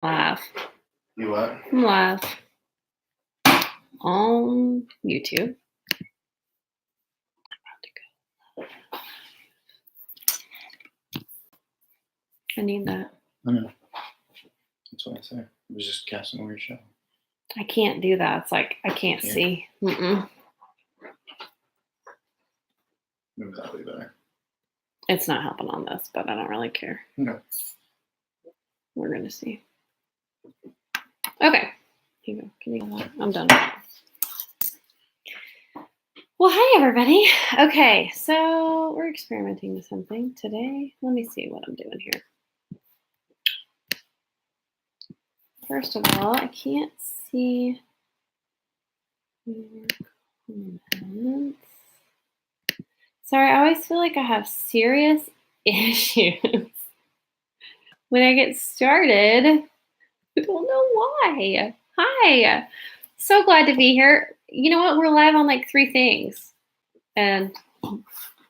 Live. You what? I'm live on YouTube. I need that. I know. That's what I say. I was just casting over your show. I can't do that. It's like I can't see. Maybe that'll be better. It's not helping on this, but I don't really care. No. We're gonna see. Okay. Here you go. Can you go? I'm done. Well, hi everybody. Okay, so we're experimenting with something today. Let me see what I'm doing here. First of all, I can't see your comments. Sorry, I always feel like I have serious issues when I get started. I don't know why. Hi. So glad to be here. You know what? We're live on like 3 things. And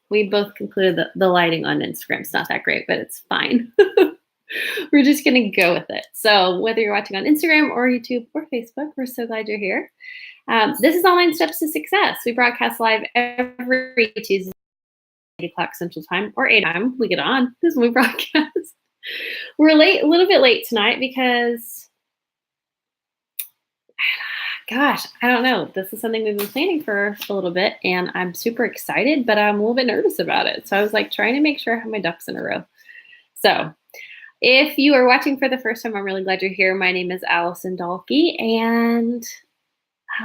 we both concluded that the lighting on Instagram's not that great, but it's fine. We're just going to go with it. So whether you're watching on Instagram or YouTube or Facebook, we're so glad you're here. This is Online Steps to Success. We broadcast live every Tuesday, 8 o'clock Central Time or 8 a.m. We get on. This is when we broadcast. We're a little bit late tonight because, gosh, I don't know. This is something we've been planning for a little bit, and I'm super excited, but I'm a little bit nervous about it. So I was like trying to make sure I have my ducks in a row. So if you are watching for the first time, I'm really glad you're here. My name is Allison Dalkey, and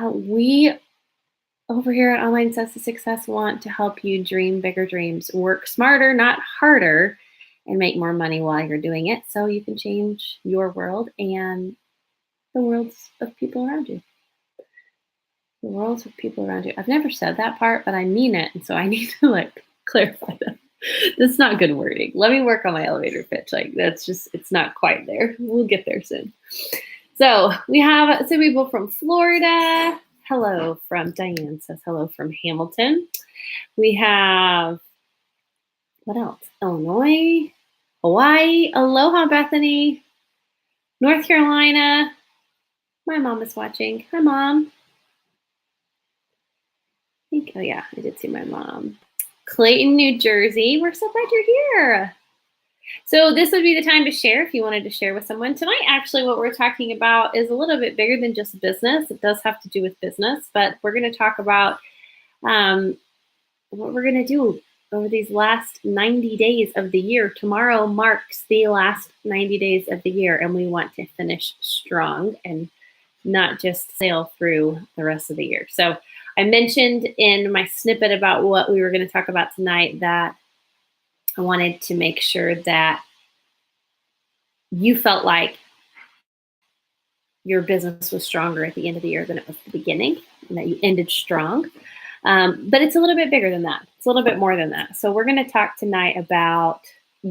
we over here at Online Steps to Success want to help you dream bigger dreams, work smarter, not harder, and make more money while you're doing it so you can change your world and the worlds of people around you. The worlds of people around you. I've never said that part, but I mean it, and so I need to clarify that. That's not good wording. Let me work on my elevator pitch. It's not quite there. We'll get there soon. So we have some people from Florida. Hello from Diane says hello from Hamilton. We have, what else? Illinois, Hawaii, aloha Bethany, North Carolina. My mom is watching. Hi, Mom. Oh yeah, I did see my mom. Clayton, New Jersey. We're so glad you're here. So this would be the time to share if you wanted to share with someone. Tonight, actually, what we're talking about is a little bit bigger than just business. It does have to do with business, but we're going to talk about what we're going to do over these last 90 days of the year. Tomorrow marks the last 90 days of the year, and we want to finish strong and not just sail through the rest of the year. So I mentioned in my snippet about what we were going to talk about tonight that I wanted to make sure that you felt like your business was stronger at the end of the year than it was at the beginning, and that you ended strong. But it's a little bit bigger than that. It's a little bit more than that. So we're going to talk tonight about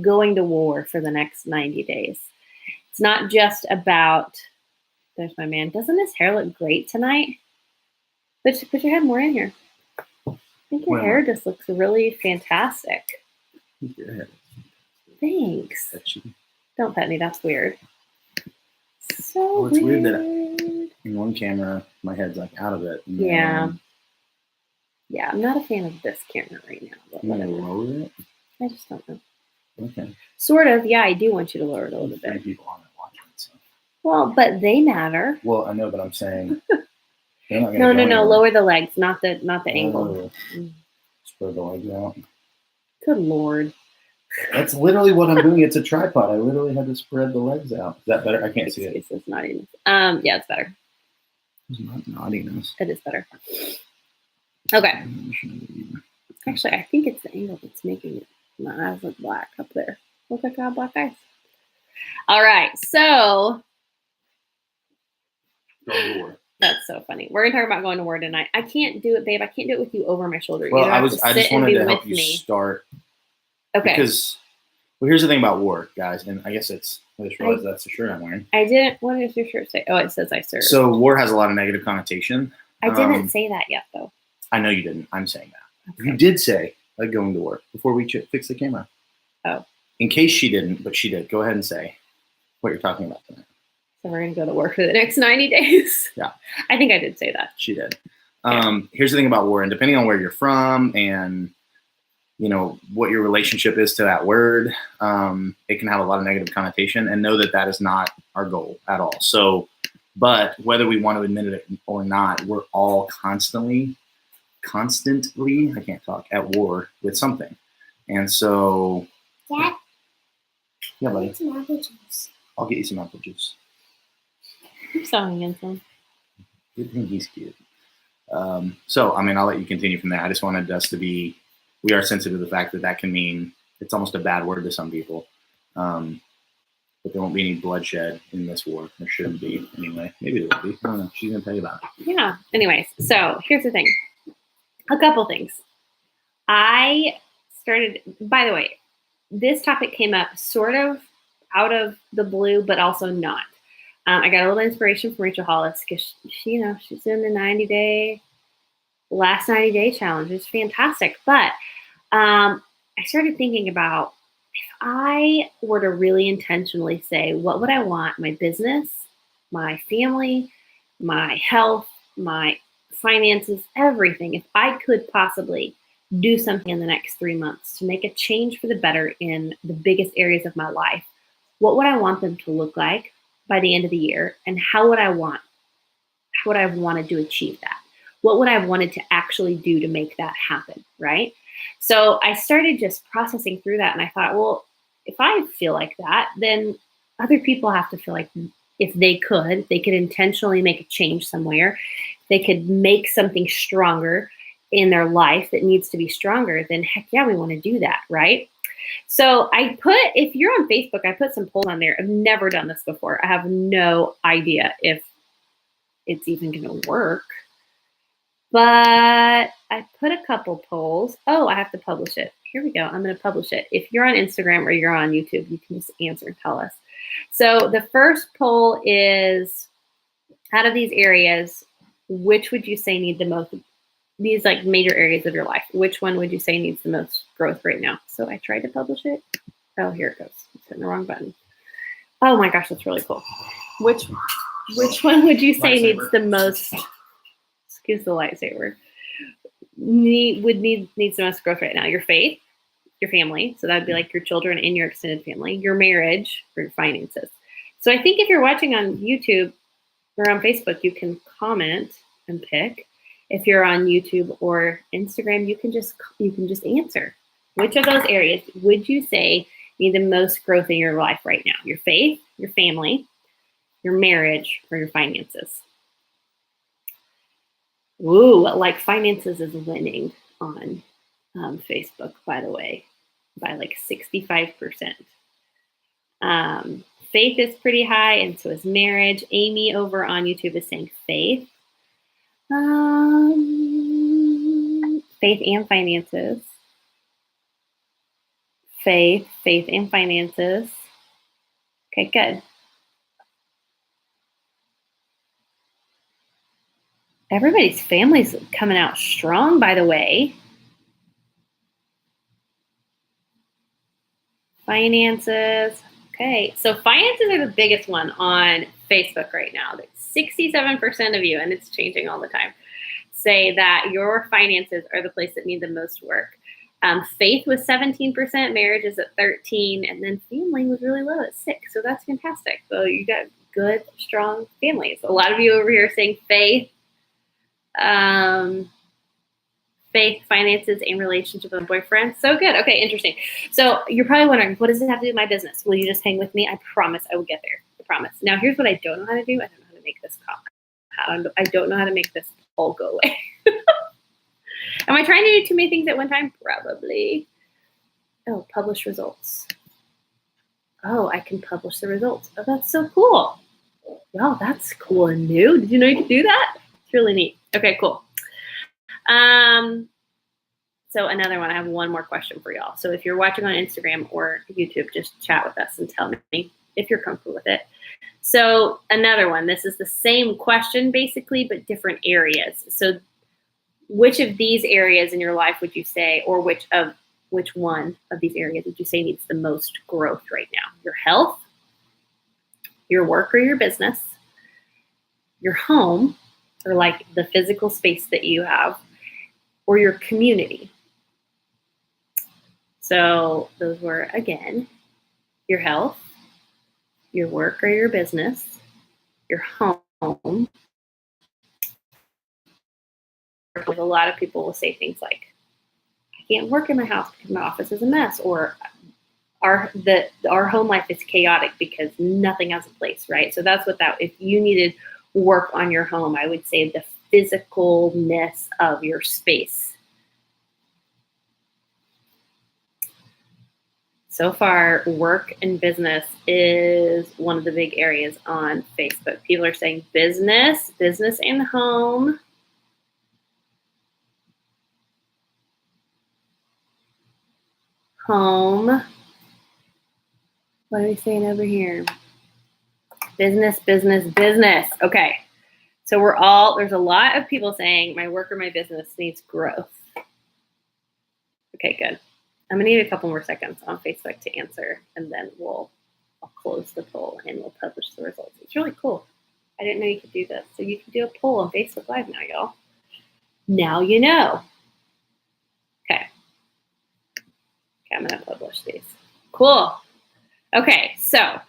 going to war for the next 90 days. It's not just about, there's my man. Doesn't his hair look great tonight? Put your head more in here. I think your hair just looks really fantastic. Your head. Thanks. Don't pet me. That's weird. So well, it's weird that in one camera, my head's out of it. Yeah. Yeah, I'm not a fan of this camera right now. But you want to lower it? I just don't know. Okay. Sort of. Yeah, I do want you to lower it a little bit. People on it watching it, so. Well, but they matter. Well, I know, but I'm saying. No. Lower the legs, not the angle. Spread the legs out. Good Lord. That's literally what I'm doing. It's a tripod. I literally had to spread the legs out. Is that better? I can't see it. It's naughtiness. Yeah, it's better. It's not naughtiness. It is better. Okay. Actually, I think it's the angle that's making it. My eyes look black up there. Look like I have black eyes. All right, so. Go to war. That's so funny. We're gonna talk about going to war tonight. I can't do it, babe. I can't do it with you over my shoulder. Well, I just wanted to help you start. Okay. Because, here's the thing about war, guys, and I guess I just realized that's the shirt I'm wearing. I didn't. What does your shirt say? Oh, it says I serve. So war has a lot of negative connotation. I didn't say that yet, though. I know you didn't. I'm saying that. Okay. You did say going to war before we fix the camera. Oh. In case she didn't, but she did. Go ahead and say what you're talking about tonight. So we're going to go to work for the next 90 days. Yeah. I think I did say that. She did. Here's the thing about war, and depending on where you're from and what your relationship is to that word, it can have a lot of negative connotation, and know that that is not our goal at all. So, but whether we want to admit it or not, we're all constantly, I can't talk, at war with something. And so, Dad? Yeah, buddy. Some apple juice. I'll get you some apple juice. I'm selling in some. I think he's cute. So, I'll let you continue from there. I just wanted us to we are sensitive to the fact that can mean, it's almost a bad word to some people. But there won't be any bloodshed in this war. There shouldn't be anyway. Maybe there will be. I don't know. She's going to tell you about it. Yeah. Anyways, so here's the thing. A couple things. I started, by the way, this topic came up sort of out of the blue, but also not. I got a little inspiration from Rachel Hollis because she's doing the last 90 day challenge. It's fantastic. But I started thinking about, if I were to really intentionally say, what would I want my business, my family, my health, my finances, everything, if I could possibly do something in the next 3 months to make a change for the better in the biggest areas of my life, what would I want them to look like by the end of the year? And how would I have wanted to achieve that? What would I have wanted to actually do to make that happen, right? So I started just processing through that, and I thought, well, if I feel like that, then other people have to feel like, if they could intentionally make a change somewhere, they could make something stronger in their life that needs to be stronger, then heck yeah, we want to do that, right? So if you're on Facebook, I put some polls on there. I've never done this before. I have no idea if it's even going to work. But I put a couple polls. Oh, I have to publish it. Here we go. I'm going to publish it. If you're on Instagram or you're on YouTube, you can just answer and tell us. So the first poll is, out of these areas, which would you say need the most, these like major areas of your life, which one would you say needs the most growth right now? So I tried to publish it. Oh, here it goes. I'm hitting the wrong button. Oh my gosh, that's really cool. Which one would you say needs the most, excuse the lightsaber, needs the most growth right now? Your faith, your family. So that would be like your children and your extended family, your marriage, or your finances. So I think if you're watching on YouTube or on Facebook, you can comment and pick. If you're on YouTube or Instagram, you can just answer. Which of those areas would you say need the most growth in your life right now? Your faith, your family, your marriage, or your finances? Ooh, like finances is winning on Facebook, by the way, by like 65%. Faith is pretty high, and so is marriage. Amy over on YouTube is saying faith. Faith and finances. Faith and finances. Okay, good. Everybody's family's coming out strong, by the way. Finances. Okay, so finances are the biggest one on Facebook right now. 67% of you, and it's changing all the time, say that your finances are the place that need the most work. Faith was 17%, marriage is at 13%, and then family was really low at 6%. So that's fantastic. So you got good, strong families. A lot of you over here saying faith, finances, and relationship with a boyfriend. So good. Okay, interesting. So you're probably wondering, what does it have to do with my business? Will you just hang with me? I promise I will get there. I promise. Now, here's what I don't know how to do. I don't know how to make this I don't know how to make this poll go away. Am I trying to do too many things at one time? Probably. Oh, publish results. Oh, I can publish the results. Oh, that's so cool. Wow, that's cool and new. Did you know you could do that? It's really neat. Okay, cool. So another one, I have one more question for y'all. So if you're watching on Instagram or YouTube, just chat with us and tell me if you're comfortable with it. So another one, this is the same question basically, but different areas. So which of these areas in your life would you say, or which one of these areas would you say needs the most growth right now? Your health, your work or your business, your home, or like the physical space that you have, or your community. So those were, again, your health, your work or your business, your home. A lot of people will say things like, I can't work in my house because my office is a mess, or our home life is chaotic because nothing has a place, right? So that's what that, if you needed work on your home, I would say the physicalness of your space. So far, work and business is one of the big areas on Facebook. People are saying business and home. Home. What are we saying over here? Business. Okay. So there's a lot of people saying my work or my business needs growth. Okay, good. I'm gonna need a couple more seconds on Facebook to answer, and then I'll close the poll and we'll publish the results. It's really cool. I didn't know you could do this. So you can do a poll on Facebook Live now, y'all. Now you know. Okay, I'm gonna publish these. Cool. Okay, so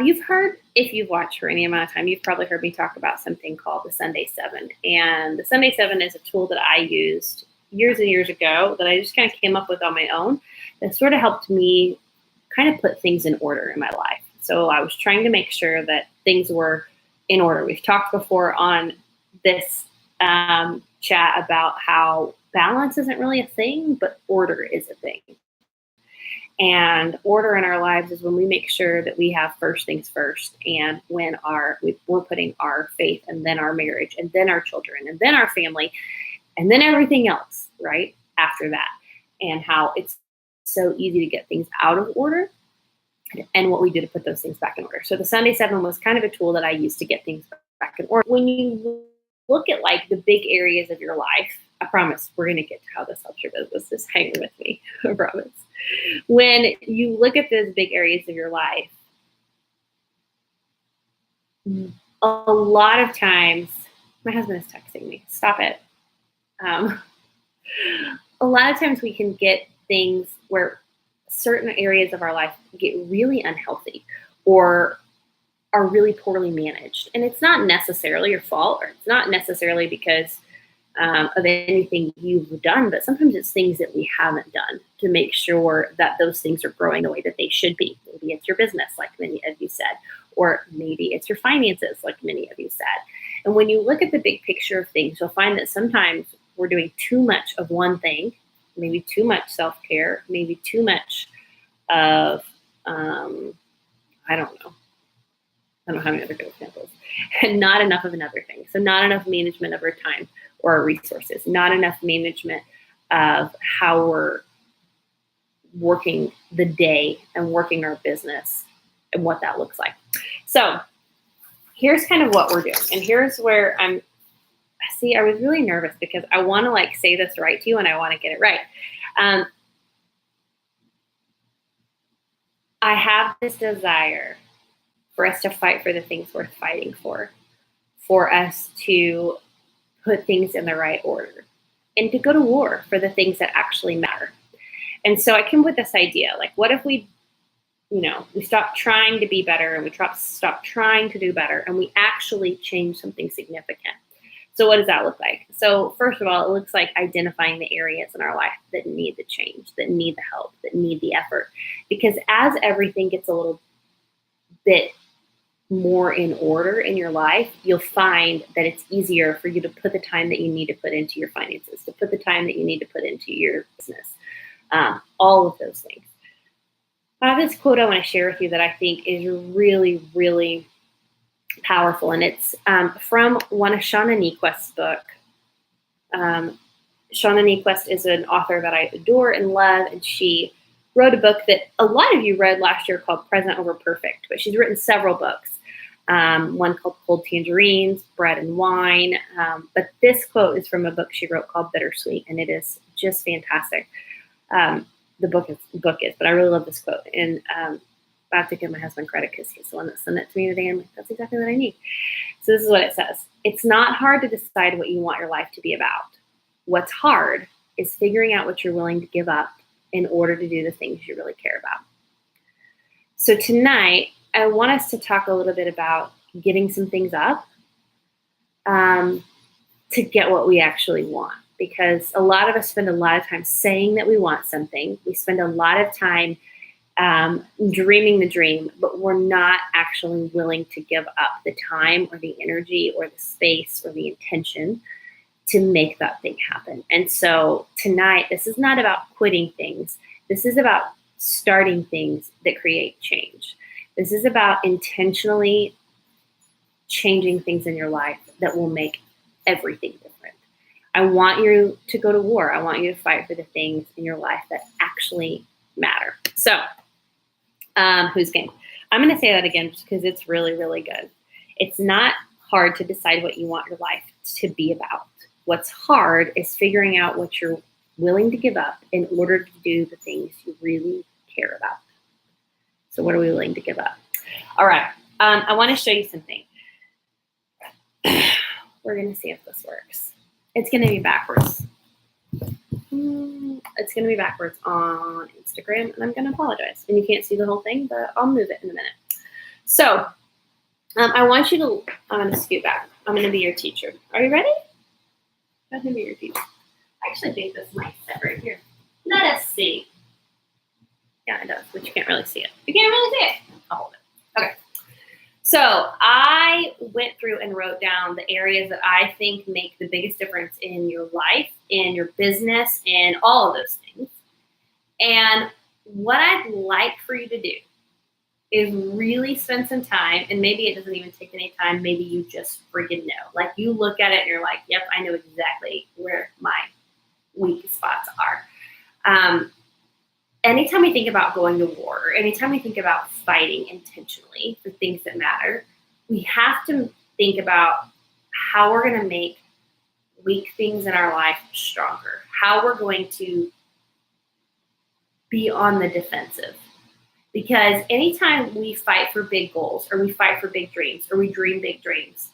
you've heard, if you've watched for any amount of time, you've probably heard me talk about something called the Sunday 7. And the Sunday 7 is a tool that I used years and years ago that I just kind of came up with on my own that sort of helped me kind of put things in order in my life. So I was trying to make sure that things were in order. We've talked before on this chat about how balance isn't really a thing, but order is a thing. And order in our lives is when we make sure that we have first things first, and when we're putting our faith, and then our marriage, and then our children, and then our family, and then everything else, right, after that. And how it's so easy to get things out of order, and what we do to put those things back in order. So the Sunday 7 was kind of a tool that I used to get things back in order. When you look at like the big areas of your life, I promise we're going to get to how this helps your business. Just hang with me, I promise. When you look at those big areas of your life, a lot of times, my husband is texting me. Stop it. A lot of times we can get things where certain areas of our life get really unhealthy or are really poorly managed. And it's not necessarily your fault, or it's not necessarily because of anything you've done, but sometimes it's things that we haven't done to make sure that those things are growing the way that they should be. Maybe it's your business, like many of you said, or maybe it's your finances, like many of you said. And when you look at the big picture of things, you'll find that sometimes we're doing too much of one thing, maybe too much self-care, maybe too much of, I don't have any other good examples, and not enough of another thing. So not enough management of our time or our resources, not enough management of how we're working the day and working our business and what that looks like. So here's kind of what we're doing. And here's where I was really nervous because I want to like say this right to you and I want to get it right. I have this desire for us to fight for the things worth fighting for us to put things in the right order, and to go to war for the things that actually matter. And so I came with this idea, like, what if we stop trying to be better, and we stop trying to do better, and we actually change something significant? So what does that look like? So first of all, it looks like identifying the areas in our life that need the change, that need the help, that need the effort. Because as everything gets a little bit more in order in your life, you'll find that it's easier for you to put the time that you need to put into your finances, to put the time that you need to put into your business, all of those things. I have this quote I want to share with you that I think is really, really powerful, and it's from one of Shauna Niequist's book. Shauna Niequist is an author that I adore and love, and she wrote a book that a lot of you read last year called Present Over Perfect, but she's written several books. One called Cold Tangerines, Bread and Wine. But this quote is from a book she wrote called Bittersweet, and it is just fantastic. The book is, but I really love this quote. And about to give my husband credit because he's the one that sent it to me today. I'm like, that's exactly what I need. So this is what it says. It's not hard to decide what you want your life to be about. What's hard is figuring out what you're willing to give up in order to do the things you really care about. So tonight, I want us to talk a little bit about giving some things up to get what we actually want. Because a lot of us spend a lot of time saying that we want something. We spend a lot of time dreaming the dream, but we're not actually willing to give up the time or the energy or the space or the intention to make that thing happen. And so tonight, this is not about quitting things. This is about starting things that create change. This is about intentionally changing things in your life that will make everything different. I want you to go to war. I want you to fight for the things in your life that actually matter. So, who's game? I'm going to say that again just because it's really, really good. It's not hard to decide what you want your life to be about. What's hard is figuring out what you're willing to give up in order to do the things you really care about. So what are we willing to give up? All right. I want to show you something. We're going to see if this works. It's going to be backwards. It's going to be backwards on Instagram, and I'm going to apologize. And you can't see the whole thing, but I'll move it in a minute. So I want you to, I'm going to scoot back. I'm going to be your teacher. Are you ready? I'm going to be your teacher. I actually think this might fit right here. Let us see. Yeah, it does, but you can't really see it. You can't really see it. I'll hold it. Okay. So I went through and wrote down the areas that I think make the biggest difference in your life, in your business, and all of those things. And what I'd like for you to do is really spend some time, and maybe it doesn't even take any time. Maybe you just freaking know. Like you look at it and you're like, yep, I know exactly where my weak spots are. Anytime we think about going to war, or anytime we think about fighting intentionally for things that matter, we have to think about how we're going to make weak things in our life stronger, how we're going to be on the defensive. Because anytime we fight for big goals, or we fight for big dreams, or we dream big dreams,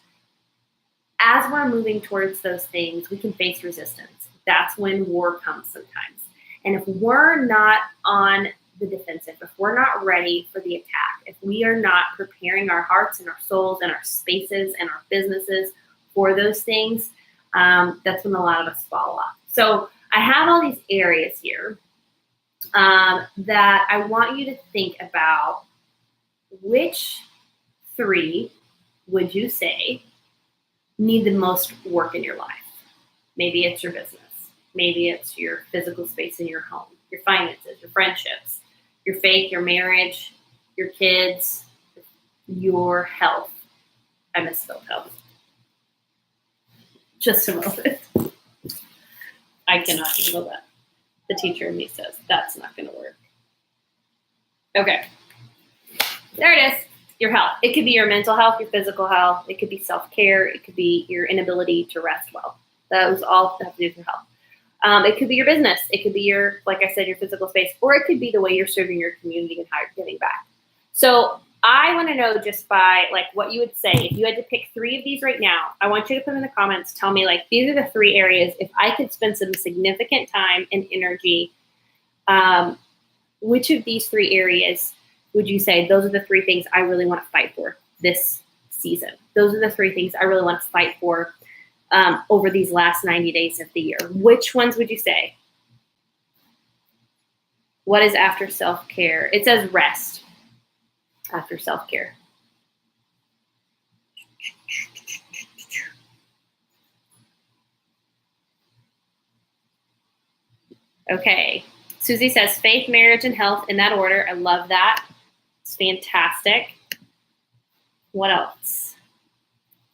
as we're moving towards those things, we can face resistance. That's when war comes sometimes. And if we're not on the defensive, if we're not ready for the attack, if we are not preparing our hearts and our souls and our spaces and our businesses for those things, that's when a lot of us fall off. So I have all these areas here that I want you to think about. Which three would you say need the most work in your life? Maybe it's your business. Maybe it's your physical space in your home, your finances, your friendships, your faith, your marriage, your kids, your health. I misspelled health. Just a moment. I cannot handle that. The teacher in me says that's not going to work. Okay. There it is. Your health. It could be your mental health, your physical health. It could be self-care. It could be your inability to rest well. Those all have to do with your health. It could be your business. It could be your, like I said, your physical space, or it could be the way you're serving your community and how you're giving back. So I want to know just by like what you would say, if you had to pick three of these right now, I want you to put in the comments, tell me like, these are the three areas. If I could spend some significant time and energy, which of these three areas would you say, those are the three things I really want to fight for this season? Those are the three things I really want to fight for over these last 90 days of the year. Which ones would you say? What is after self-care? It says rest after self-care. Okay. Susie says faith, marriage, and health in that order. I love that. It's fantastic. What else?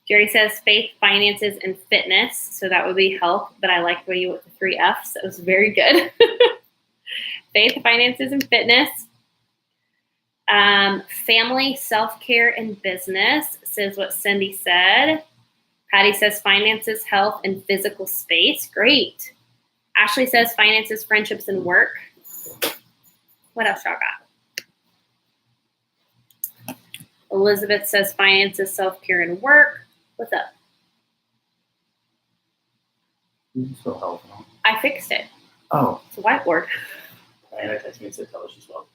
Jerry says faith, finances, and fitness. So that would be health, but I like the way you went with the 3 Fs. That was very good. Faith, finances, and fitness. Family, self-care, and business says what Cindy said. Patty says finances, health, and physical space. Great. Ashley says finances, friendships, and work. What else y'all got? Elizabeth says finances, self-care, and work. What's up? You can still help. I fixed it. Oh. It's a whiteboard. Diana texted me and said, tell us she's well.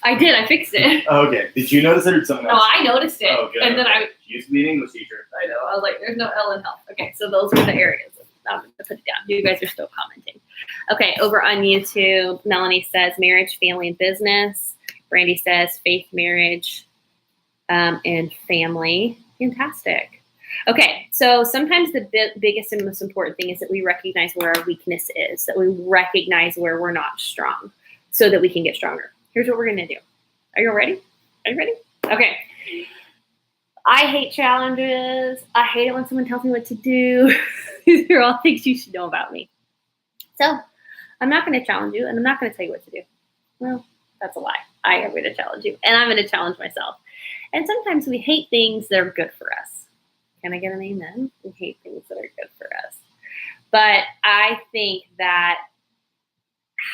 I did. I fixed it. Okay. Did you notice it or something else? No, I noticed it. Oh, good. And then She used to be an English teacher. I know. I was like, there's no L in health. Okay, so those are the areas. I'm going to put it down. You guys are still commenting. Okay, over on YouTube, Melanie says marriage, family, and business. Brandy says faith, marriage, and family. Fantastic. Okay, so sometimes the biggest and most important thing is that we recognize where our weakness is, that we recognize where we're not strong so that we can get stronger. Here's what we're going to do. Are you ready? Are you ready? Okay. I hate challenges. I hate it when someone tells me what to do. These are all things you should know about me. So I'm not going to challenge you, and I'm not going to tell you what to do. Well, that's a lie. I am going to challenge you, and I'm going to challenge myself. And sometimes we hate things that are good for us. Can I get an amen? We hate things that are good for us. But I think that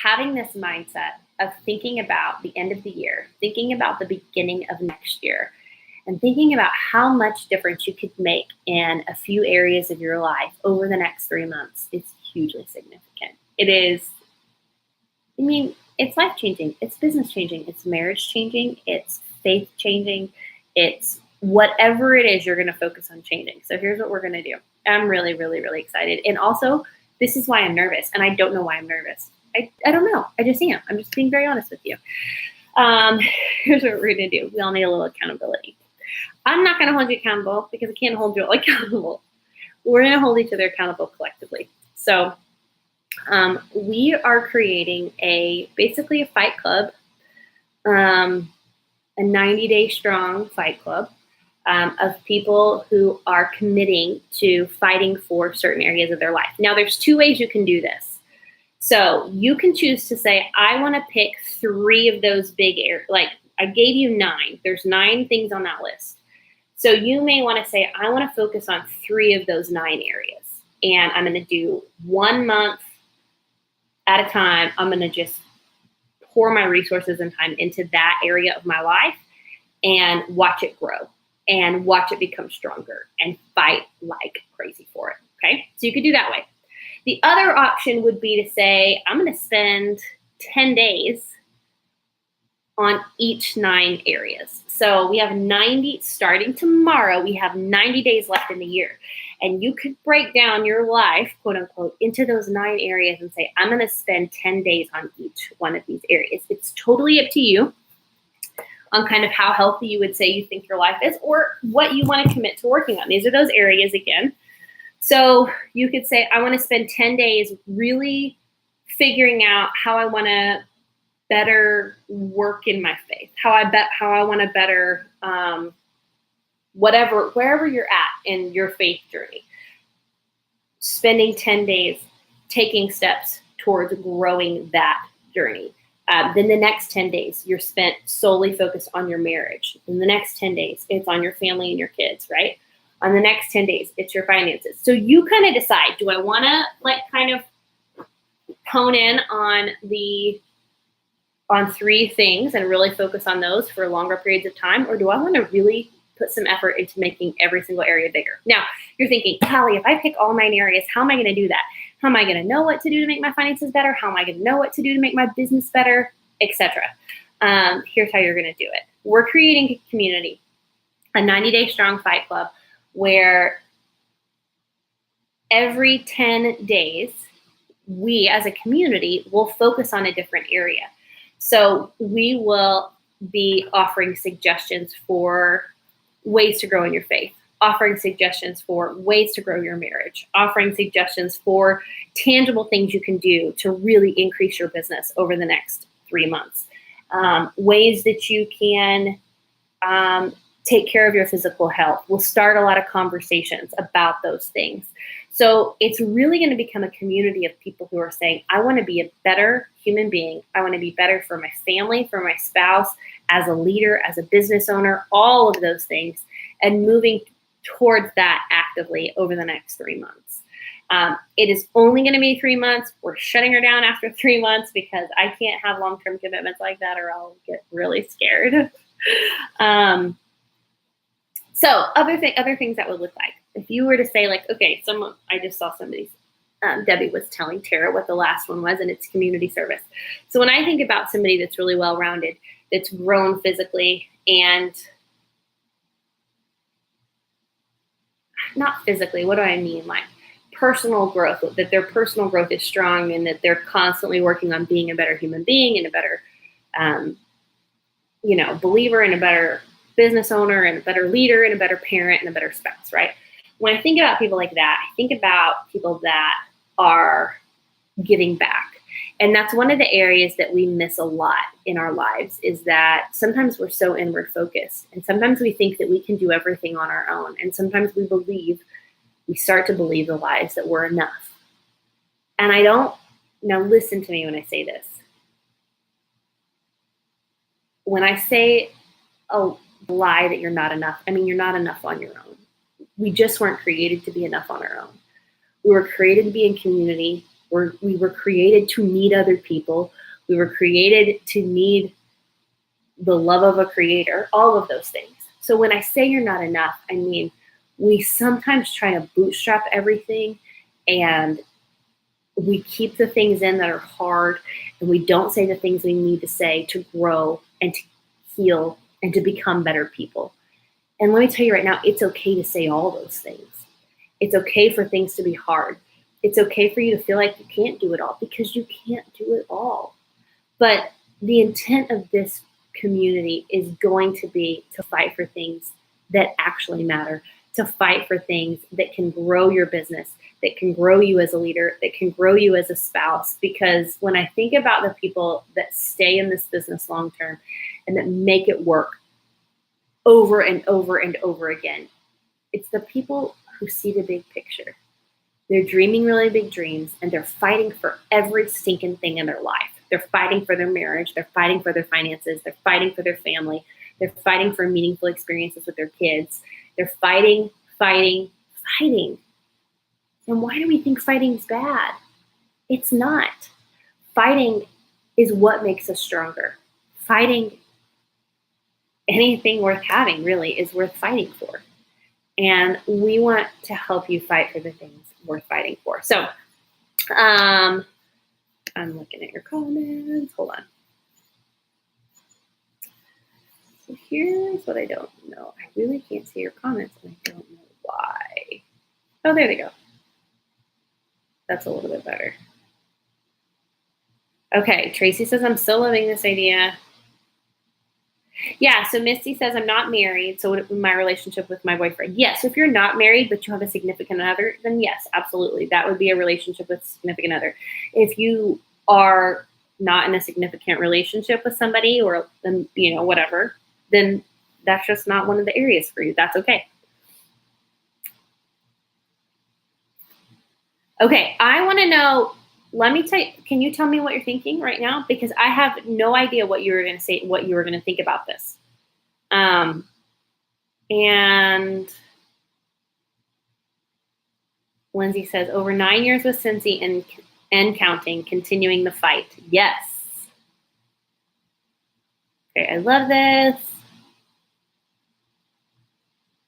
having this mindset of thinking about the end of the year, thinking about the beginning of next year, and thinking about how much difference you could make in a few areas of your life over the next 3 months is hugely significant. It is, it's life-changing, it's business-changing, it's marriage-changing, it's faith-changing, it's whatever it is you're going to focus on changing. So here's what we're going to do. I'm really, really, really excited. And also, this is why I'm nervous, and I don't know why I'm nervous. I don't know. I just am. I'm just being very honest with you. Here's what we're going to do. We all need a little accountability. I'm not going to hold you accountable because I can't hold you all accountable. We're going to hold each other accountable collectively. So we are creating basically a fight club, a 90-day strong fight club of people who are committing to fighting for certain areas of their life. Now, there's 2 ways you can do this. So you can choose to say, I want to pick 3 of those big areas. Like I gave you 9. There's 9 things on that list. So you may want to say, I want to focus on 3 of those 9 areas. And I'm going to do 1 month at a time. I'm going to just pour my resources and time into that area of my life and watch it grow and watch it become stronger and fight like crazy for it. Okay. So you could do that way. The other option would be to say, I'm going to spend 10 days on each 9 areas. So we have 90, starting tomorrow, we have 90 days left in the year. And you could break down your life, quote unquote, into those 9 areas and say, I'm going to spend 10 days on each one of these areas. It's totally up to you on kind of how healthy you would say you think your life is or what you want to commit to working on. These are those areas again. So you could say, I want to spend 10 days really figuring out how I want to better work in my faith, how I want to better wherever you're at in your faith journey. Spending 10 days taking steps towards growing that journey. Then the next 10 days, you're spent solely focused on your marriage. In the next 10 days, it's on your family and your kids, right? On the next 10 days, it's your finances. So you kind of decide, do I want to kind of hone in on 3 things and really focus on those for longer periods of time? Or do I want to really put some effort into making every single area bigger? Now, you're thinking, Callie, if I pick all 9 areas, how am I going to do that? How am I going to know what to do to make my finances better? How am I going to know what to do to make my business better, etc.? Here's how you're going to do it. We're creating a community, a 90-day strong fight club, where every 10 days, we as a community will focus on a different area. So we will be offering suggestions for ways to grow in your faith, offering suggestions for ways to grow your marriage, offering suggestions for tangible things you can do to really increase your business over the next 3 months, ways that you can take care of your physical health. We'll start a lot of conversations about those things. So it's really going to become a community of people who are saying, I want to be a better human being. I want to be better for my family, for my spouse, as a leader, as a business owner, all of those things, and moving towards that actively over the next 3 months. It is only going to be 3 months. We're shutting her down after 3 months because I can't have long-term commitments like that or I'll get really scared. So other things that would look like, if you were to say like, okay, I just saw somebody's, Debbie was telling Tara what the last one was, and it's community service. So when I think about somebody that's really well-rounded, that's grown physically and not physically, what do I mean? Like personal growth, that their personal growth is strong and that they're constantly working on being a better human being and a better, believer and a better business owner and a better leader and a better parent and a better spouse, right? When I think about people like that, I think about people that are giving back. And that's one of the areas that we miss a lot in our lives, is that sometimes we're so inward focused, and sometimes we think that we can do everything on our own. And sometimes we start to believe the lies that we're enough. And now listen to me when I say this. When I say a lie that you're not enough, I mean, you're not enough on your own. We just weren't created to be enough on our own. We were created to be in community. We were created to need other people. We were created to need the love of a creator, all of those things. So when I say you're not enough, I mean, we sometimes try to bootstrap everything, and we keep the things in that are hard, and we don't say the things we need to say to grow and to heal and to become better people. And let me tell you right now, it's okay to say all those things. It's okay for things to be hard. It's okay for you to feel like you can't do it all, because you can't do it all. But the intent of this community is going to be to fight for things that actually matter, to fight for things that can grow your business, that can grow you as a leader, that can grow you as a spouse. Because when I think about the people that stay in this business long term and that make it work over and over and over again, it's the people who see the big picture. They're dreaming really big dreams, and they're fighting for every stinking thing in their life. They're fighting for their marriage. They're fighting for their finances. They're fighting for their family. They're fighting for meaningful experiences with their kids. They're fighting, fighting, fighting. And why do we think fighting's bad? It's not. Fighting is what makes us stronger. Fighting, anything worth having really, is worth fighting for. And we want to help you fight for the things worth fighting for. So I'm looking at your comments. Hold on. So here's what I don't know. I really can't see your comments, and I don't know why. Oh, there they go. That's a little bit better. Okay, Tracy says, I'm still loving this idea. Yeah, so Misty says, I'm not married, so my relationship with my boyfriend. Yes, if you're not married but you have a significant other, then yes, absolutely. That would be a relationship with a significant other. If you are not in a significant relationship with somebody, or, whatever, then that's just not one of the areas for you. That's okay. Okay, I want to know, can you tell me what you're thinking right now? Because I have no idea what you were going to say, what you were going to think about this. And Lindsay says, over 9 years with Cincy and counting, continuing the fight. Yes. Okay, I love this.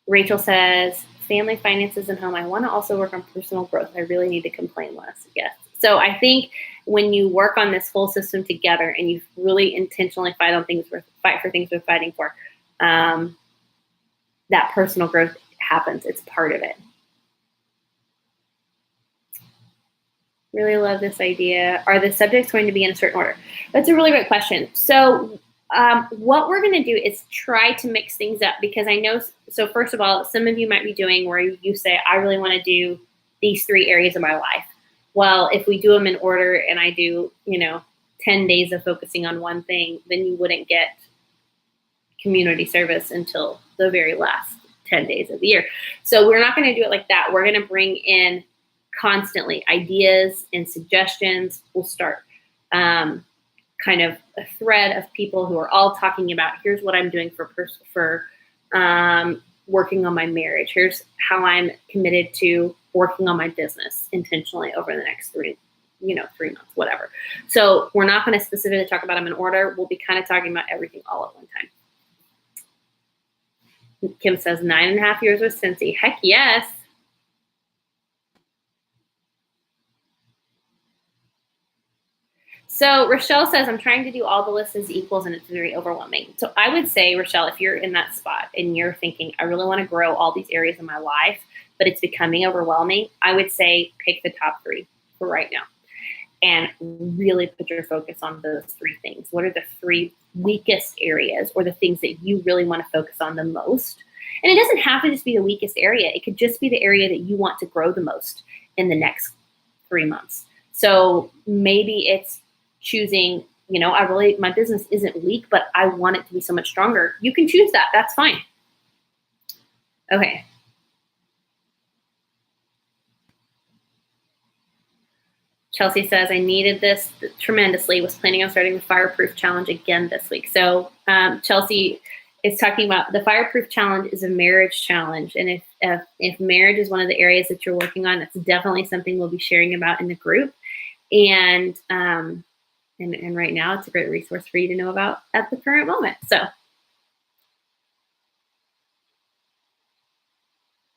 Rachel says, family, finances, and home. I want to also work on personal growth. I really need to complain less. Yes. So I think when you work on this whole system together and you really intentionally fight for things worth fighting for, that personal growth happens. It's part of it. Really love this idea. Are the subjects going to be in a certain order? That's a really great question. So what we're going to do is try to mix things up, because I know, so first of all, some of you might be doing where you say, I really want to do these 3 areas of my life. Well, if we do them in order and I do, 10 days of focusing on one thing, then you wouldn't get community service until the very last 10 days of the year. So we're not going to do it like that. We're going to bring in constantly ideas and suggestions. We'll start kind of a thread of people who are all talking about, here's what I'm doing for working on my marriage. Here's how I'm committed to working on my business intentionally over the next 3 months, whatever. So we're not going to specifically talk about them in order. We'll be kind of talking about everything all at one time. Kim says 9.5 years with Cincy. Heck yes. So Rochelle says, I'm trying to do all the lists as equals and it's very overwhelming. So I would say, Rochelle, if you're in that spot and you're thinking, I really want to grow all these areas in my life, but it's becoming overwhelming, I would say pick the top 3 for right now and really put your focus on those 3 things. What are the 3 weakest areas or the things that you really want to focus on the most? And it doesn't have to just be the weakest area. It could just be the area that you want to grow the most in the next 3 months. So maybe it's choosing, my business isn't weak, but I want it to be so much stronger. You can choose that. That's fine. Okay. Chelsea says, I needed this tremendously. Was planning on starting the Fireproof Challenge again this week. So Chelsea is talking about the Fireproof Challenge is a marriage challenge. And if marriage is one of the areas that you're working on, that's definitely something we'll be sharing about in the group. And right now, it's a great resource for you to know about at the current moment. So,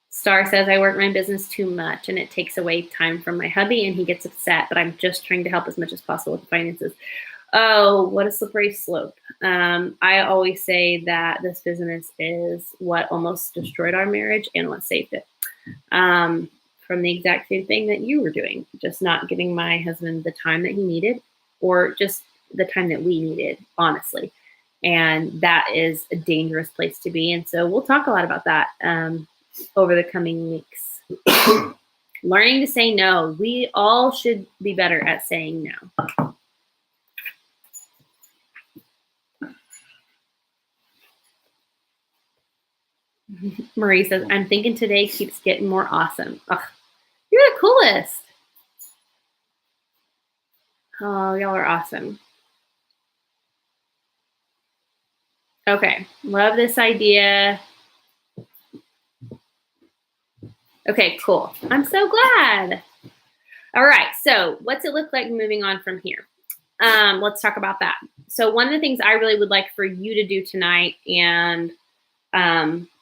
Star says, I work my business too much and it takes away time from my hubby and he gets upset, but I'm just trying to help as much as possible with the finances. Oh, what a slippery slope. I always say that this business is what almost destroyed our marriage and what saved it. From the exact same thing that you were doing, just not giving my husband the time that he needed or just the time that we needed, honestly. And that is a dangerous place to be. And so we'll talk a lot about that over the coming weeks. Learning to say no. We all should be better at saying no. Marie says, I'm thinking today keeps getting more awesome. Ugh, you're the coolest. Oh, y'all are awesome. Okay, love this idea. Okay, cool. I'm so glad. All right, so what's it look like moving on from here? Let's talk about that. So one of the things I really would like for you to do tonight and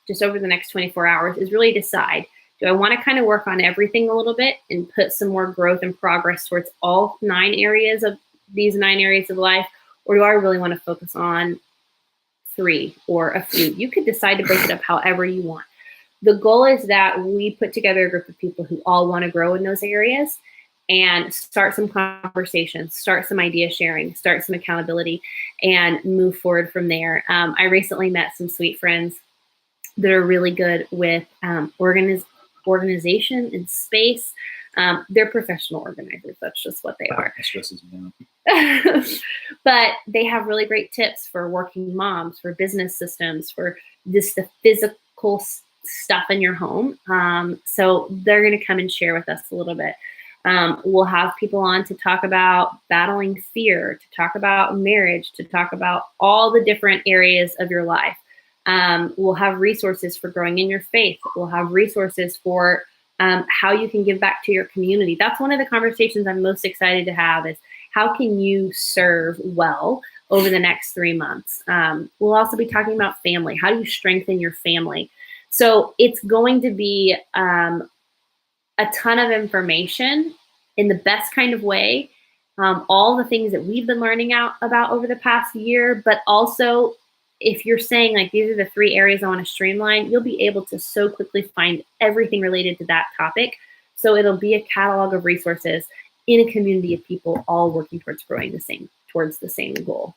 just over the next 24 hours is really decide, do I want to kind of work on everything a little bit and put some more growth and progress towards all 9 areas of these 9 areas of life? Or do I really want to focus on 3 or a few? You could decide to break it up however you want. The goal is that we put together a group of people who all want to grow in those areas and start some conversations, start some idea sharing, start some accountability, and move forward from there. I recently met some sweet friends that are really good with organization and space. They're professional organizers. That's just what they are. But they have really great tips for working moms, for business systems, for just the physical stuff in your home. So they're going to come and share with us a little bit. We'll have people on to talk about battling fear, to talk about marriage, to talk about all the different areas of your life. We'll have resources for growing in your faith. We'll have resources for how you can give back to your community. That's one of the conversations I'm most excited to have is how can you serve well over the next 3 months? We'll also be talking about family. How do you strengthen your family? So it's going to be a ton of information in the best kind of way. All the things that we've been learning about over the past year, but also if you're saying like, these are the 3 areas I want to streamline, you'll be able to so quickly find everything related to that topic. So it'll be a catalog of resources in a community of people all working towards growing towards the same goal.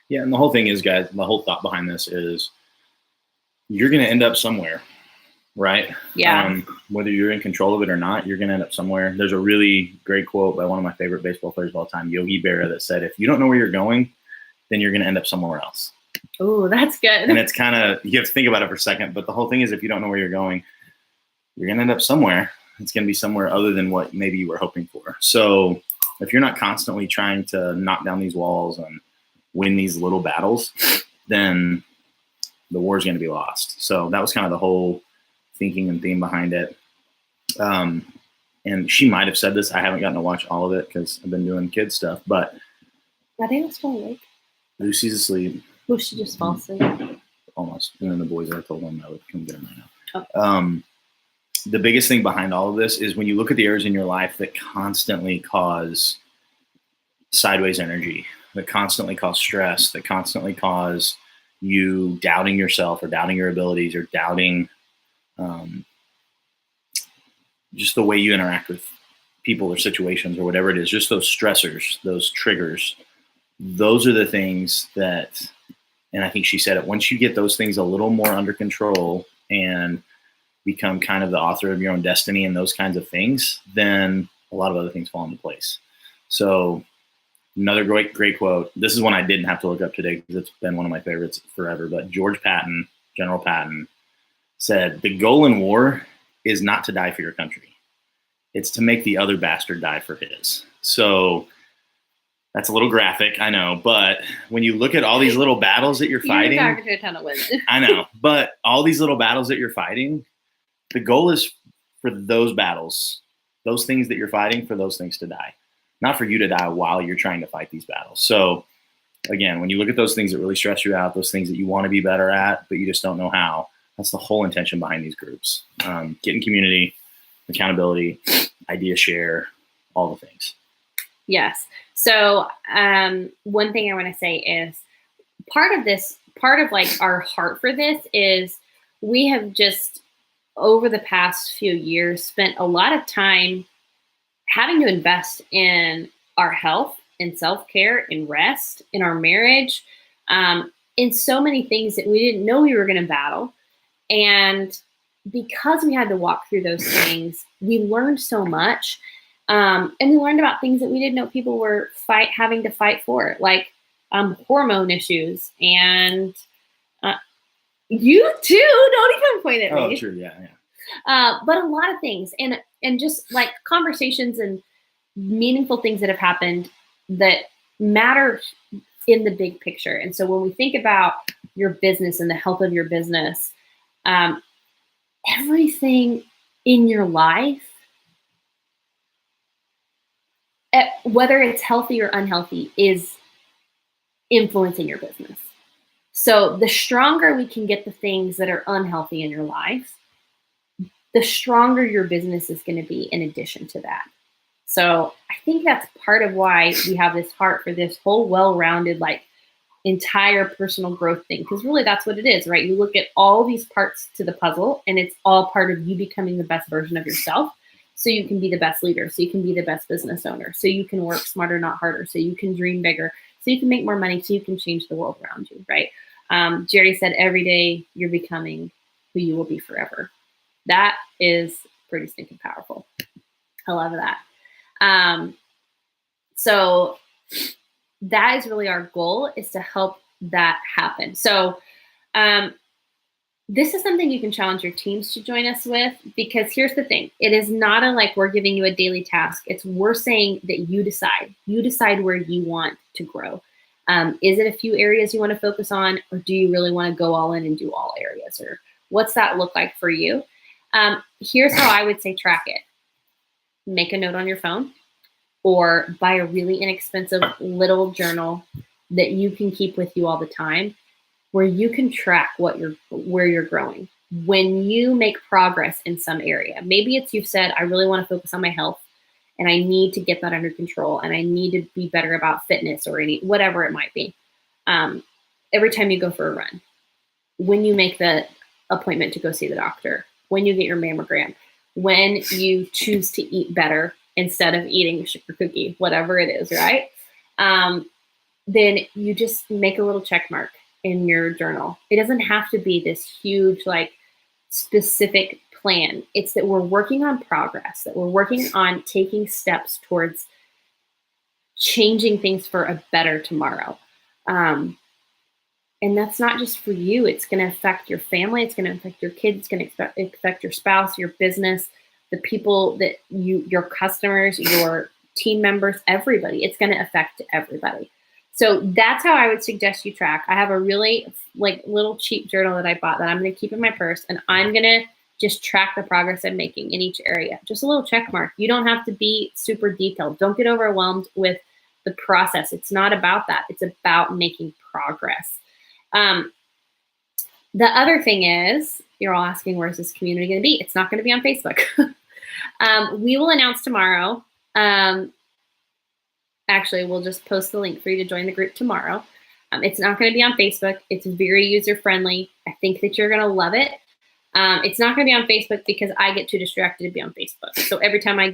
Yeah. And the whole thing is, guys, the whole thought behind this is you're going to end up somewhere, right? Yeah. Whether you're in control of it or not, you're going to end up somewhere. There's a really great quote by one of my favorite baseball players of all time, Yogi Berra, that said, if you don't know where you're going, then you're going to end up somewhere else. Oh, that's good. And it's kind of, you have to think about it for a second, but the whole thing is if you don't know where you're going, you're going to end up somewhere. It's going to be somewhere other than what maybe you were hoping for. So if you're not constantly trying to knock down these walls and win these little battles, then the war is going to be lost. So that was kind of the whole thinking and theme behind it. And she might have said this. I haven't gotten to watch all of it because I've been doing kid stuff, but I think it's still awake. Lucy's asleep. Will she just fall asleep? almost. And then the boys, I told them I would come get them right now. Okay. The biggest thing behind all of this is when you look at the areas in your life that constantly cause sideways energy, that constantly cause stress, that constantly cause you doubting yourself or doubting your abilities or doubting just the way you interact with people or situations or whatever it is, just those stressors, those triggers, those are the things that, and I think she said it, once you get those things a little more under control and become kind of the author of your own destiny and those kinds of things, then a lot of other things fall into place. So another great quote. This is one I didn't have to look up today because it's been one of my favorites forever. But George Patton, General Patton, said, "The goal in war is not to die for your country. It's to make the other bastard die for his." So that's a little graphic, I know. But when you look at all these little battles that you're fighting, You're talking to a ton of women. I know. But all these little battles that you're fighting, the goal is for those battles, those things that you're fighting, for those things to die, not for you to die while you're trying to fight these battles. So again, when you look at those things that really stress you out, those things that you want to be better at, but you just don't know how, that's the whole intention behind these groups. Get in community, accountability, idea share, all the things. Yes. So one thing I want to say is part of like our heart for this is we have just over the past few years spent a lot of time having to invest in our health and self-care and rest in our marriage, in so many things that we didn't know we were going to battle. And because we had to walk through those things, we learned so much. And we learned about things that we didn't know people were having to fight for, like hormone issues. And you too, don't even point at me. Oh, sure, yeah. But a lot of things, and just like conversations and meaningful things that have happened that matter in the big picture. And so when we think about your business and the health of your business, everything in your life, whether it's healthy or unhealthy, is influencing your business. So the stronger we can get the things that are unhealthy in your life, the stronger your business is going to be in addition to that. So I think that's part of why we have this heart for this whole well-rounded, like entire personal growth thing. Because really that's what it is, right? You look at all these parts to the puzzle and it's all part of you becoming the best version of yourself. So you can be the best leader, so you can be the best business owner, so you can work smarter, not harder, so you can dream bigger, so you can make more money, so you can change the world around you, right? Jerry said, every day you're becoming who you will be forever. That is pretty stinking powerful. I love that. So that is really our goal, is to help that happen. So this is something you can challenge your teams to join us with, because here's the thing. It is not like we're giving you a daily task. It's we're saying that you decide where you want to grow. Is it a few areas you want to focus on, or do you really want to go all in and do all areas, or what's that look like for you? Here's how I would say track it. Make a note on your phone, or buy a really inexpensive little journal that you can keep with you all the time, where you can track where you're growing. When you make progress in some area, maybe it's you've said, I really want to focus on my health and I need to get that under control and I need to be better about fitness or whatever it might be. Every time you go for a run, when you make the appointment to go see the doctor, when you get your mammogram, when you choose to eat better instead of eating a sugar cookie, whatever it is, right? Then you just make a little check mark in your journal. It doesn't have to be this huge, like, specific plan. It's that we're working on progress, that we're working on taking steps towards changing things for a better tomorrow. And that's not just for you. It's going to affect your family. It's going to affect your kids. It's going to affect your spouse, your business, the people that your customers, your team members, everybody. It's going to affect everybody. So that's how I would suggest you track. I have a really little cheap journal that I bought that I'm going to keep in my purse, and I'm going to just track the progress I'm making in each area. Just a little check mark. You don't have to be super detailed. Don't get overwhelmed with the process. It's not about that. It's about making progress. The other thing is, you're all asking, where's this community going to be? It's not going to be on Facebook. We will announce tomorrow. Actually, we'll just post the link for you to join the group tomorrow. It's not going to be on Facebook. It's very user-friendly. I think that you're going to love it. It's not going to be on Facebook because I get too distracted to be on Facebook. So every time I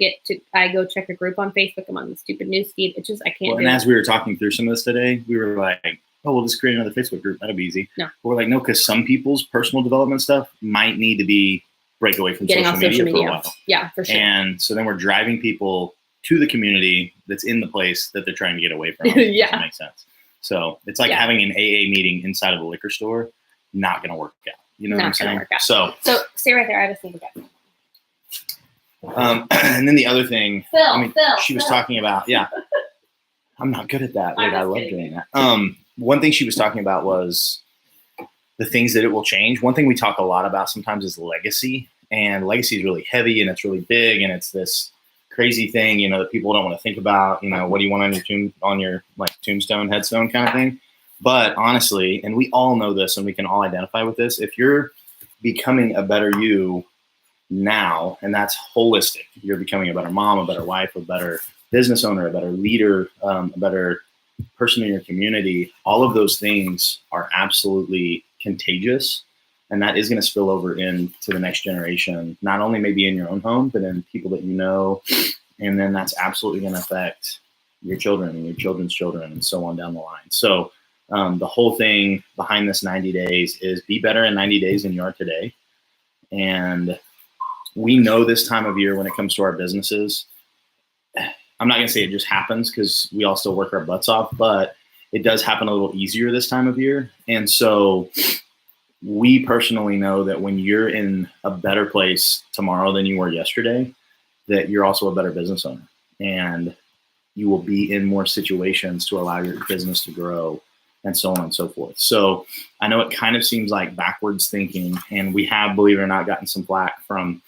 go check a group on Facebook, I'm on the stupid news feed. It's just, I can't do it. And as we were talking through some of this today, we were like, oh, we'll just create another Facebook group. That'll be easy. No. But we're like, no, because some people's personal development stuff might need to break away from Getting social media for a while. Yeah, for sure. And so then we're driving people to the community that's in the place that they're trying to get away from. Yeah. Doesn't make sense. So it's like having an AA meeting inside of a liquor store, not going to work out. You know what I'm saying? So stay right there. I have a thing again. And then the other thing, she was talking about, I'm not good at that. Like, I love doing that. One thing she was talking about was the things that it will change. One thing we talk a lot about sometimes is legacy, and legacy is really heavy and it's really big, and it's this crazy thing, you know, that people don't want to think about. You know, what do you want on your like tombstone, headstone kind of thing? But honestly, and we all know this and we can all identify with this, if you're becoming a better you now, and that's holistic, you're becoming a better mom, a better wife, a better business owner, a better leader, a better person in your community, all of those things are absolutely contagious. And that is going to spill over into the next generation, not only maybe in your own home, but in people that you know. And then that's absolutely going to affect your children and your children's children and so on down the line. So the whole thing behind this 90 days is be better in 90 days than you are today. And we know this time of year when it comes to our businesses, I'm not going to say it just happens because we all still work our butts off, but it does happen a little easier this time of year. And so we personally know that when you're in a better place tomorrow than you were yesterday, that you're also a better business owner, and you will be in more situations to allow your business to grow and so on and so forth. So I know it kind of seems like backwards thinking, and we have, believe it or not, gotten some flack from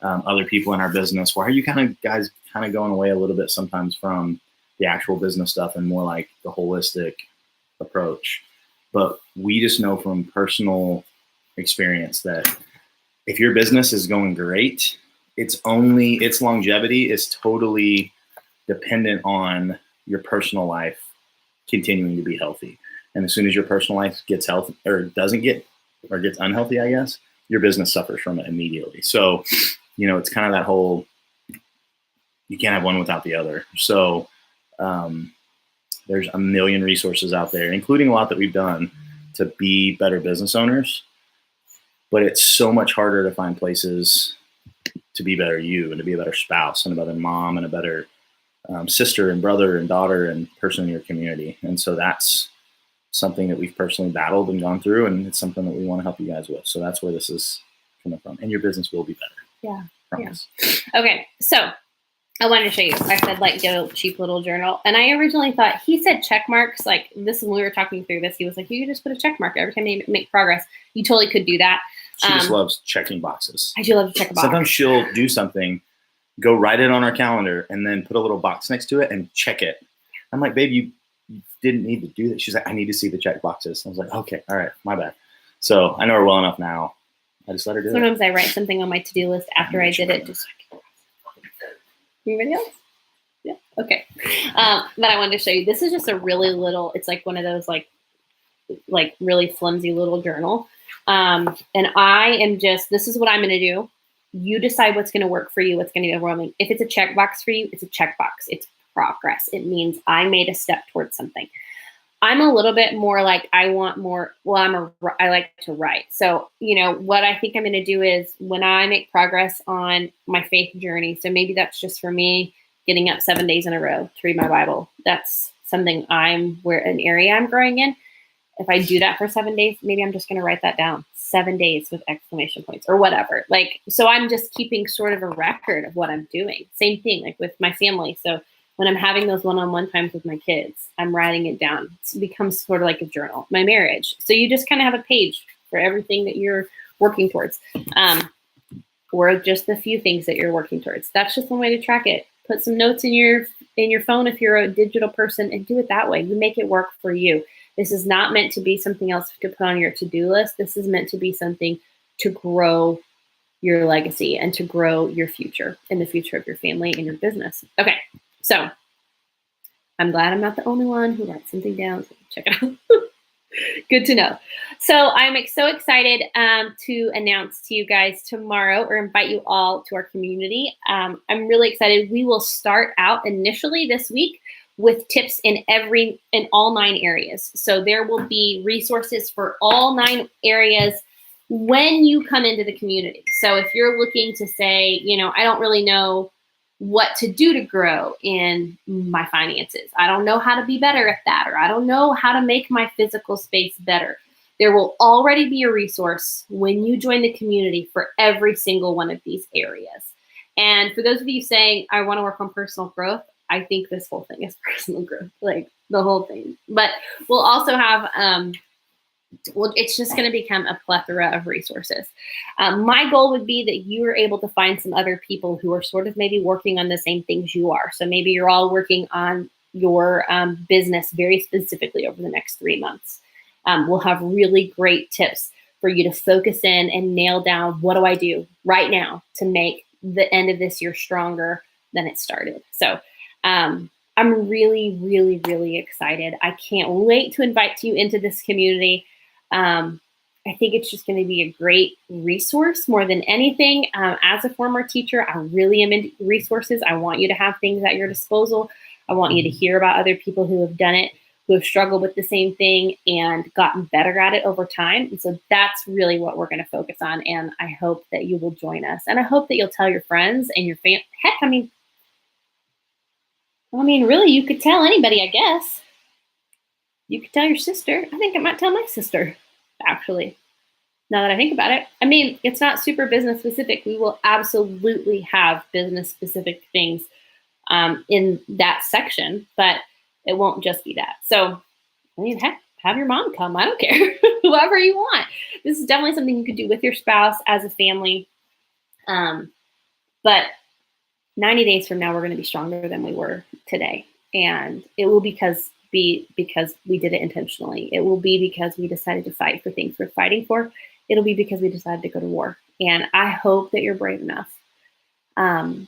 other people in our business. Why are you guys going away a little bit sometimes from the actual business stuff and more like the holistic approach? But we just know from personal experience that if your business is going great, its longevity is totally dependent on your personal life continuing to be healthy. And as soon as your personal life gets healthy or gets unhealthy, I guess, your business suffers from it immediately. So, you know, it's kind of that whole, you can't have one without the other. So there's a million resources out there, including a lot that we've done to be better business owners. But it's so much harder to find places to be better you and to be a better spouse and a better mom and a better sister and brother and daughter and person in your community. And so that's something that we've personally battled and gone through, and it's something that we want to help you guys with. So that's where this is coming from. And your business will be better. Yeah. Promise. Yeah. Okay. So I wanted to show you. I said, like, get a cheap little journal. And I originally thought, he said check marks. Like, this, when we were talking through this, he was like, you could just put a check mark every time you make progress. You totally could do that. She just loves checking boxes. I do love to check a box. Sometimes she'll do something, go write it on our calendar, and then put a little box next to it and check it. I'm like, babe, you didn't need to do that. She's like, I need to see the check boxes. I was like, okay, all right, my bad. So I know her well enough now. I just let her do it. Sometimes I write something on my to-do list after I did it. Just anybody else? Yeah. Okay. But I wanted to show you. This is just a really little. It's like one of those like really flimsy little journal. And I am just. This is what I'm going to do. You decide what's going to work for you. What's going to be overwhelming. If it's a checkbox for you, it's a checkbox. It's progress. It means I made a step towards something. I'm a little bit more like I want more. Well, I like to write. So, you know, what I think I'm going to do is when I make progress on my faith journey. So maybe that's just for me getting up 7 days in a row to read my Bible. That's something an area I'm growing in. If I do that for 7 days, maybe I'm just going to write that down. 7 days with exclamation points or whatever. Like, so I'm just keeping sort of a record of what I'm doing. Same thing, like with my family. So when I'm having those one-on-one times with my kids, I'm writing it down. It becomes sort of like a journal. My marriage. So you just kind of have a page for everything that you're working towards, or just the few things that you're working towards. That's just one way to track it. Put some notes in your phone if you're a digital person, and do it that way. You make it work for you. This is not meant to be something else to put on your to-do list. This is meant to be something to grow your legacy and to grow your future and the future of your family and your business. Okay, so I'm glad I'm not the only one who writes something down. So check it out. Good to know. So I'm so excited to announce to you guys tomorrow, or invite you all to our community. I'm really excited. We will start out initially this week with tips in all 9 areas. So there will be resources for all 9 areas when you come into the community. So if you're looking to say, I don't really know what to do to grow in my finances, I don't know how to be better at that, or I don't know how to make my physical space better, there will already be a resource when you join the community for every single one of these areas. And for those of you saying, I want to work on personal growth, I think this whole thing is personal growth, like the whole thing. But we'll also have, it's just going to become a plethora of resources. My goal would be that you are able to find some other people who are sort of maybe working on the same things you are. So maybe you're all working on your business very specifically over the next 3 months. We'll have really great tips for you to focus in and nail down, what do I do right now to make the end of this year stronger than it started. So I'm really, really, really excited. I can't wait to invite you into this community. I think it's just going to be a great resource more than anything. As a former teacher, I really am into resources. I want you to have things at your disposal. I want you to hear about other people who have done it, who have struggled with the same thing and gotten better at it over time. And so that's really what we're going to focus on. And I hope that you will join us. And I hope that you'll tell your friends and your family. Heck, I mean, really, you could tell anybody, I guess. You could tell your sister. I think I might tell my sister, actually, now that I think about it. I mean, it's not super business specific. We will absolutely have business specific things in that section, but it won't just be that. So, I mean, heck, have your mom come. I don't care. Whoever you want. This is definitely something you could do with your spouse as a family. But 90 days from now, we're going to be stronger than we were today. And it will be because we did it intentionally. It will be because we decided to fight for things we're fighting for. It'll be because we decided to go to war. And I hope that you're brave enough to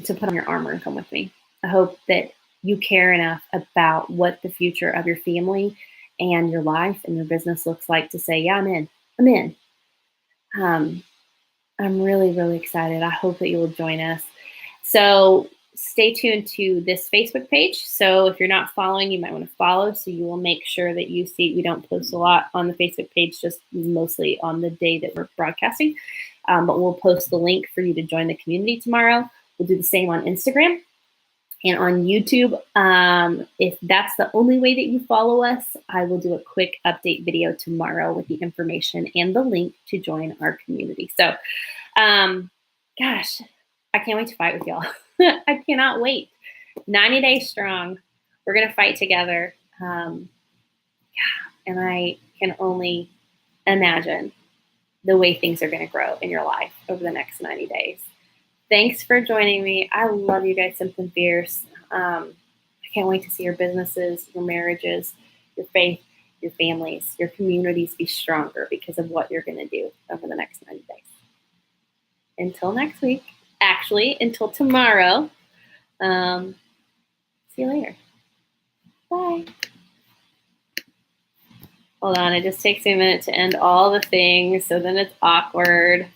put on your armor and come with me. I hope that you care enough about what the future of your family and your life and your business looks like to say, yeah, I'm in. I'm really, really excited. I hope that you will join us. So stay tuned to this Facebook page. So if you're not following, you might want to follow, so you will make sure that you see. We don't post a lot on the Facebook page, just mostly on the day that we're broadcasting. But we'll post the link for you to join the community tomorrow. We'll do the same on Instagram and on YouTube. If that's the only way that you follow us, I will do a quick update video tomorrow with the information and the link to join our community. So, gosh, I can't wait to fight with y'all. I cannot wait. 90 days strong. We're going to fight together. And I can only imagine the way things are going to grow in your life over the next 90 days. Thanks for joining me. I love you guys something fierce. I can't wait to see your businesses, your marriages, your faith, your families, your communities be stronger because of what you're going to do over the next 90 days. Until next week. Actually, until tomorrow. See you later. Bye. Hold on, it just takes me a minute to end all the things, so then it's awkward.